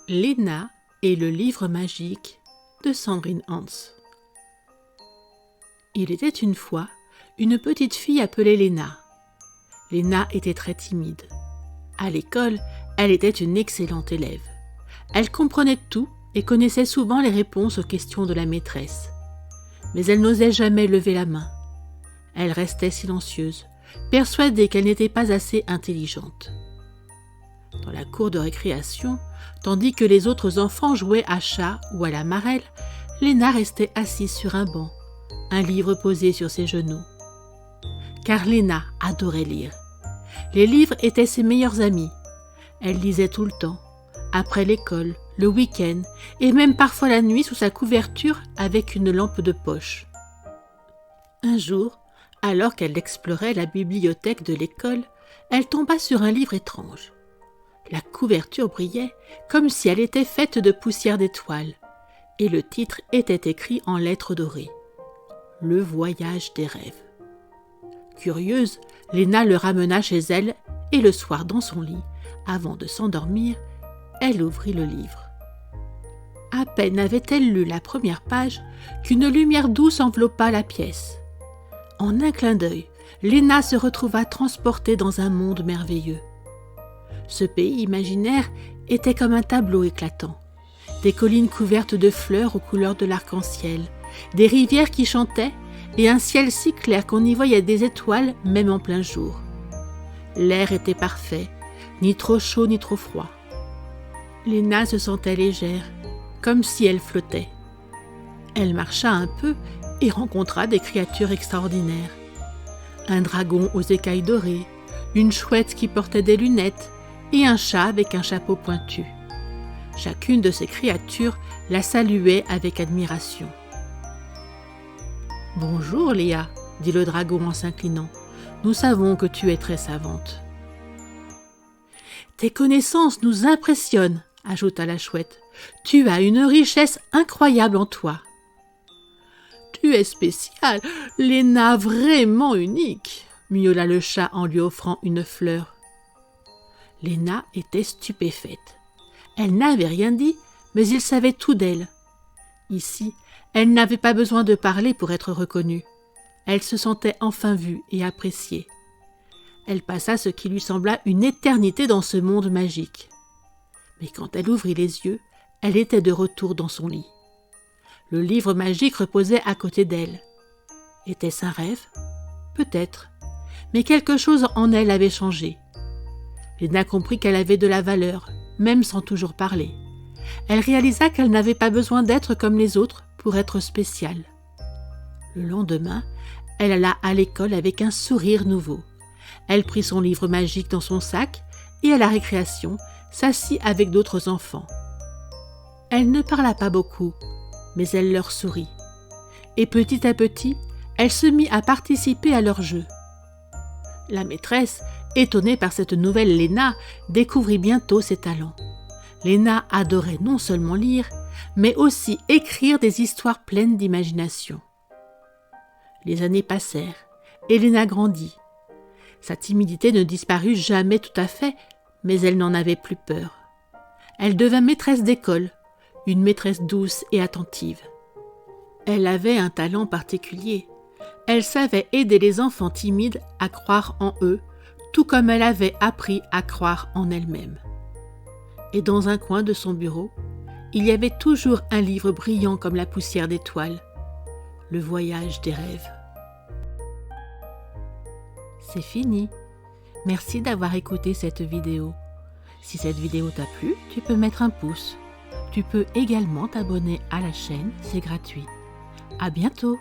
Léna et le livre magique de Sandrine Hans. Il était une fois une petite fille appelée Léna. Léna était très timide. À l'école, elle était une excellente élève. Elle comprenait tout et connaissait souvent les réponses aux questions de la maîtresse. Mais elle n'osait jamais lever la main. Elle restait silencieuse, persuadée qu'elle n'était pas assez intelligente. Dans la cour de récréation, tandis que les autres enfants jouaient à chat ou à la marelle, Léna restait assise sur un banc, un livre posé sur ses genoux. Car Léna adorait lire. Les livres étaient ses meilleurs amis. Elle lisait tout le temps, après l'école, le week-end et même parfois la nuit sous sa couverture avec une lampe de poche. Un jour, alors qu'elle explorait la bibliothèque de l'école, elle tomba sur un livre étrange. La couverture brillait comme si elle était faite de poussière d'étoiles, et le titre était écrit en lettres dorées. Le voyage des rêves. Curieuse, Léna le ramena chez elle et le soir dans son lit, avant de s'endormir, elle ouvrit le livre. À peine avait-elle lu la première page qu'une lumière douce enveloppa la pièce. En un clin d'œil, Léna se retrouva transportée dans un monde merveilleux. Ce pays imaginaire était comme un tableau éclatant. Des collines couvertes de fleurs aux couleurs de l'arc-en-ciel, des rivières qui chantaient et un ciel si clair qu'on y voyait des étoiles même en plein jour. L'air était parfait, ni trop chaud ni trop froid. Léna se sentait légère, comme si elle flottait. Elle marcha un peu et rencontra des créatures extraordinaires. Un dragon aux écailles dorées, une chouette qui portait des lunettes et un chat avec un chapeau pointu. Chacune de ces créatures la saluait avec admiration. « Bonjour Léa, dit le dragon en s'inclinant. Nous savons que tu es très savante. »« Tes connaissances nous impressionnent, ajouta la chouette. Tu as une richesse incroyable en toi. »« Tu es spéciale, Léna vraiment unique, miaula le chat en lui offrant une fleur. Léna était stupéfaite. Elle n'avait rien dit, mais il savait tout d'elle. Ici, elle n'avait pas besoin de parler pour être reconnue. Elle se sentait enfin vue et appréciée. Elle passa ce qui lui sembla une éternité dans ce monde magique. Mais quand elle ouvrit les yeux, elle était de retour dans son lit. Le livre magique reposait à côté d'elle. Était-ce un rêve? Peut-être. Mais quelque chose en elle avait changé. Léna comprit qu'elle avait de la valeur, même sans toujours parler. Elle réalisa qu'elle n'avait pas besoin d'être comme les autres pour être spéciale. Le lendemain, elle alla à l'école avec un sourire nouveau. Elle prit son livre magique dans son sac et à la récréation, s'assit avec d'autres enfants. Elle ne parla pas beaucoup, mais elle leur sourit. Et petit à petit, elle se mit à participer à leur jeu. La maîtresse, étonnée par cette nouvelle Léna, découvrit bientôt ses talents. Léna adorait non seulement lire, mais aussi écrire des histoires pleines d'imagination. Les années passèrent, et Léna grandit. Sa timidité ne disparut jamais tout à fait, mais elle n'en avait plus peur. Elle devint maîtresse d'école, une maîtresse douce et attentive. Elle avait un talent particulier. Elle savait aider les enfants timides à croire en eux, tout comme elle avait appris à croire en elle-même. Et dans un coin de son bureau, il y avait toujours un livre brillant comme la poussière d'étoiles, Le voyage des rêves. C'est fini. Merci d'avoir écouté cette vidéo. Si cette vidéo t'a plu, tu peux mettre un pouce. Tu peux également t'abonner à la chaîne, c'est gratuit. À bientôt!